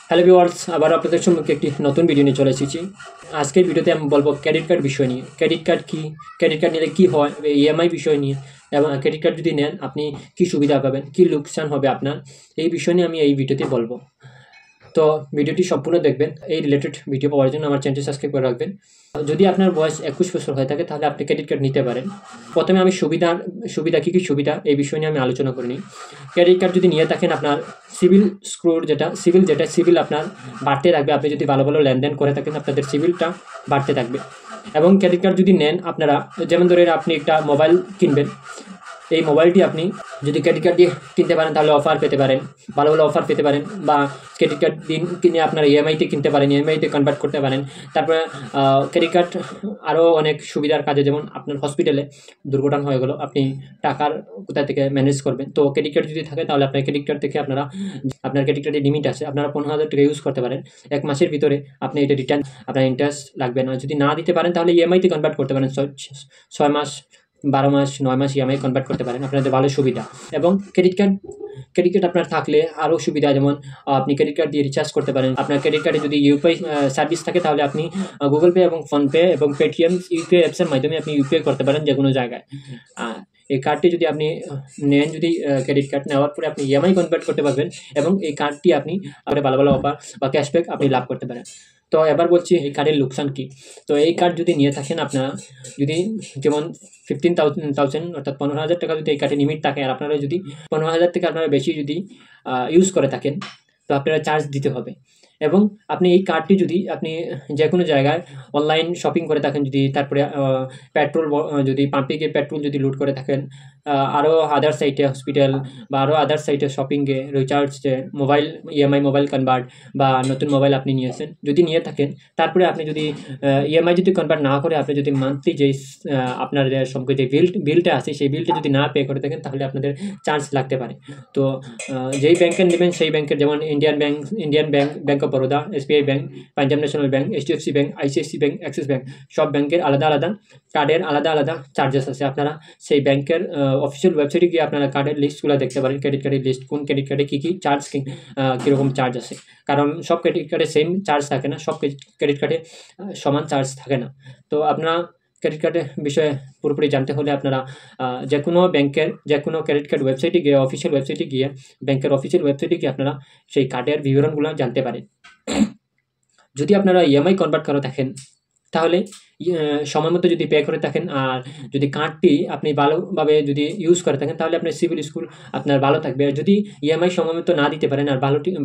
Hello viewers, আবার আপনাদের সম্মুখে একটি নতুন ভিডিও নিয়ে চলে এসেছি। আজকের ভিডিওতে আমি বলবো ক্রেডিট কার্ড বিষয় নিয়ে। ক্রেডিট কার্ড কি, ক্রেডিট কার্ড নিলে কি হয়, ইএমআই বিষয় নিয়ে, এবং ক্রেডিট কার্ড যদি নেন আপনি কি সুবিধা পাবেন, কি লোকসান হবে আপনার, এই বিষয় নিয়ে আমি এই ভিডিওতে বলবো। তো ভিডিওটি সম্পূর্ণ দেখবেন। এই রিলেটেড ভিডিও পাওয়ার জন্য আমার চ্যানেলটি সাবস্ক্রাইব করে রাখবেন। যদি আপনার বয়স 21 বছর হয়ে থাকে তাহলে আপনি ক্রেডিট কার্ড নিতে পারেন। প্রথমে আমি সুবিধা কী কী সুবিধা এই বিষয় নিয়ে আমি আলোচনা করে নিই। ক্রেডিট কার্ড যদি নিয়ে থাকেন আপনার সিভিল আপনার বাড়তে থাকবে। আপনি যদি ভালো ভালো লেনদেন করে থাকেন আপনাদের সিভিলটা বাড়তে থাকবে। এবং ক্রেডিট কার্ড যদি নেন আপনারা, যেমন ধরে আপনি একটা মোবাইল কিনবেন, এই মোবাইলটি আপনি যদি ক্রেডিট কার্ড দিয়ে কিনতে পারেন তাহলে অফার পেতে পারেন, ভালো ভালো অফার পেতে পারেন। বা ক্রেডিট কার্ড কিনে আপনার ইএমআইতে কিনতে পারেন, ইএমআইতে কনভার্ট করতে পারেন। তারপরে ক্রেডিট কার্ড আরও অনেক সুবিধার কাজে, যেমন আপনার হসপিটালে দুর্ঘটনা হয়ে গেলো, আপনি টাকার কোথা থেকে ম্যানেজ করবেন। তো ক্রেডিট কার্ড যদি থাকে তাহলে আপনার ক্রেডিট কার্ড থেকে আপনার ক্রেডিট কার্ডের লিমিট আছে, আপনারা 15,000 টাকা ইউজ করতে পারেন। 1 মাসের ভিতরে আপনি এটা রিটার্ন, আপনার ইন্টারেস্ট লাগবে না। যদি না দিতে পারেন তাহলে ইএমআইতে কনভার্ট করতে পারেন। 6 মাস, 12 মাস, 9 মাস ইএমআই কনভার্ট করতে পারেন, আপনাদের ভালো সুবিধা। এবং ক্রেডিট কার্ড আপনার থাকলে আরও সুবিধা, যেমন আপনি ক্রেডিট কার্ড দিয়ে রিচার্জ করতে পারেন। আপনার ক্রেডিট কার্ডে যদি ইউপিআই সার্ভিস থাকে তাহলে আপনি গুগল পে এবং ফোনপে এবং পেটিএম ইউপিআই অ্যাপসের মাধ্যমে আপনি ইউপিআই করতে পারেন যে কোনো জায়গায়। এই কার্ডটি যদি আপনি নেন, যদি ক্রেডিট কার্ড নেওয়ার পরে আপনি ইএমআই কনভার্ট করতে পারবেন এবং এই কার্ডটি আপনি ভালো ভালো অফার বা ক্যাশব্যাক আপনি লাভ করতে পারেন। তো এবার বলছি এই কার্ডের লোকসান কী। তো এই কার্ড যদি নিয়ে থাকেন আপনারা, যদি যেমন 15,000 অর্থাৎ 15,000 টাকা যদি এই কার্ডে লিমিট থাকে, আর আপনারা যদি 15,000 থেকে আপনারা বেশি যদি ইউজ করে থাকেন তো আপনারা চার্জ দিতে হবে। এবং আপনি এই কার্ডটি যদি আপনি যে কোনো জায়গায় অনলাইন শপিং করে থাকেন, যদি তারপরে পেট্রোল, যদি পাম্পে গিয়ে পেট্রোল যদি লোড করে থাকেন, আরও আদার সাইটে হসপিটাল বা আরও আদার সাইটে শপিংয়ে, রিচার্জে, মোবাইল ইএমআই মোবাইল কনভার্ট বা নতুন মোবাইল আপনি নিয়েছেন, যদি নিয়ে থাকেন, তারপরে আপনি যদি ইএমআই যদি কনভার্ট না করে আপনি যদি মান্থলি যেই আপনার সঙ্গে যে বিলটা আছে সেই বিলটা যদি না পে করে থাকেন তাহলে আপনাদের চার্জ লাগতে পারে। তো যেই ব্যাংকের নেবেন সেই ব্যাংকের, যেমন Indian bank, bank of Baroda, SBI bank, Punjab national bank, HDFC bank, ICICI bank, Axis bank, সব ব্যাংকের আলাদা আলাদা কার্ডের আলাদা আলাদা চার্জেস আছে। আপনারা সেই ব্যাংকের অফিসিয়াল ওয়েবসাইটে গিয়ে আপনারা কার্ডের লিস্টগুলো দেখতে পারেন, ক্রেডিট কার্ডের লিস্ট, কোন ক্রেডিট কার্ডে কী কী চার্জ, কীরকম চার্জ আছে। কারণ সব ক্রেডিট কার্ডে সেম চার্জ থাকে না, সব ক্রেডিট কার্ডে সমান চার্জ থাকে না। তো আপনারা ক্রেডিট কার্ডের বিষয়ে পুরোপুরি জানতে হলে আপনারা যে কোনো ব্যাংকের যে কোনো ক্রেডিট কার্ড ওয়েবসাইটে গিয়ে, অফিসিয়াল ওয়েবসাইটে গিয়ে, ব্যাংকের অফিসিয়াল ওয়েবসাইটে গিয়ে আপনারা সেই কার্ডের বিবরণগুলো জানতে পারেন। যদি আপনারা ইএমআই কনভার্ট করে থাকেন তাহলে সময় মতো যদি পে করে থাকেন, আর যদি কার্ডটি আপনি ভালোভাবে যদি ইউজ করে থাকেন তাহলে আপনার সিভিল স্কোর আপনার ভালো থাকবে। আর যদি ইএমআই সময় মতো না দিতে পারেন আর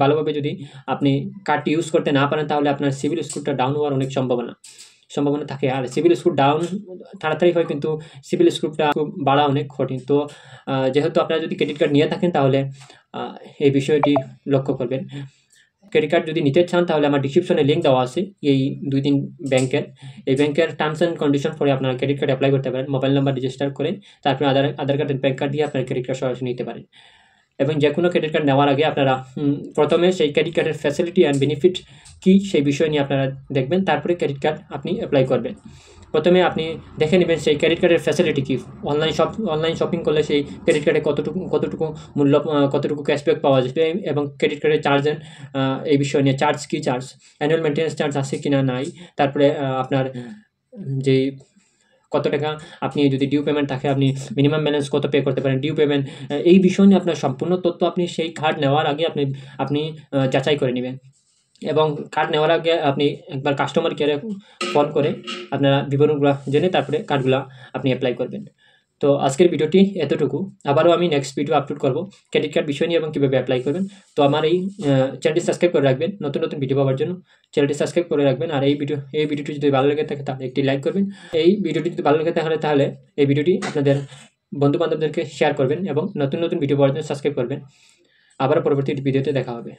ভালোভাবে যদি আপনি কার্ডটি ইউজ করতে না পারেন তাহলে আপনার সিভিল স্কোরটা ডাউন হওয়ার অনেক সম্ভাবনা থাকে। আর সিভিল স্কোর ডাউন তাড়াতাড়ি হয়, কিন্তু সিভিল স্কোরটা বাড়া অনেক কঠিন। তো যেহেতু আপনারা যদি ক্রেডিট কার্ড নিয়ে থাকেন তাহলে এই বিষয়টি লক্ষ্য করবেন। ক্রেডিট কার্ড যদি নিতে চান তাহলে আমার ডিসক্রিপশনে লিঙ্ক দেওয়া আছে এই 2-3 ব্যাংকের। এই ব্যাংকের টার্মস অ্যান্ড কন্ডিশন পরে আপনারা ক্রেডিট কার্ড অ্যাপ্লাই করতে পারেন, মোবাইল নাম্বার রেজিস্টার করে, তারপরে আধার কার্ডের ব্যাংক কার্ড দিয়ে আপনার ক্রেডিট কার্ড সরাসরি নিতে পারেন। এবং যে কোনো ক্রেডিট কার্ড নেওয়ার আগে আপনারা প্রথমে সেই ক্রেডিট কার্ডের ফ্যাসিলিটি অ্যান্ড বেনিফিট কী সেই বিষয় নিয়ে আপনারা দেখবেন, তারপরে ক্রেডিট কার্ড আপনি অ্যাপ্লাই করবেন। প্রথমে আপনি দেখে নেবেন সেই ক্রেডিট কার্ডের ফ্যাসিলিটি কী। অনলাইন শপিং করলে সেই ক্রেডিট কার্ডে কতটুকু মূল্য, কতটুকু ক্যাশব্যাক পাওয়া যাবে, এবং ক্রেডিট কার্ডের চার্জ এই বিষয় নিয়ে চার্জ অ্যানুয়াল মেনটেন্যান্স চার্জ আছে কি না নাই, তারপরে আপনার যেই কত টাকা আপনি যদি ডিউ পেমেন্ট থাকে আপনি মিনিমাম ব্যালেন্স কত পে করতে পারেন, ডিউ পেমেন্ট, এই বিষয় নিয়ে আপনার সম্পূর্ণ তথ্য আপনি সেই কার্ড নেওয়ার আগে আপনি যাচাই করে নেবেন। এবং কার্ড নেওয়ার আগে আপনি একবার কাস্টমার কেয়ারে ফোন করে আপনারা বিবরণগুলো জেনে তারপরে কার্ডগুলো আপনি অ্যাপ্লাই করবেন। তো আজকের ভিডিওটি এতটুকু। আবারও আমি নেক্সট ভিডিও আপলোড করব ক্রেডিট কার্ড বিষয় নিয়ে এবং কীভাবে অ্যাপ্লাই করবেন। তো আমার এই চ্যানেলটি সাবস্ক্রাইব করে রাখবেন নতুন ভিডিও পাওয়ার জন্য। চ্যানেলটি সাবস্ক্রাইব করে রাখবেন। আর এই ভিডিওটি যদি ভালো লেগে থাকে তাহলে একটি লাইক করবেন। এই ভিডিওটি যদি ভালো লেগে তাহলে এই ভিডিওটি আপনাদের বন্ধুবান্ধবদেরকে শেয়ার করবেন এবং নতুন ভিডিও পাওয়ার জন্য সাবস্ক্রাইব করবেন। আবার পরবর্তী ভিডিওতে দেখা হবে।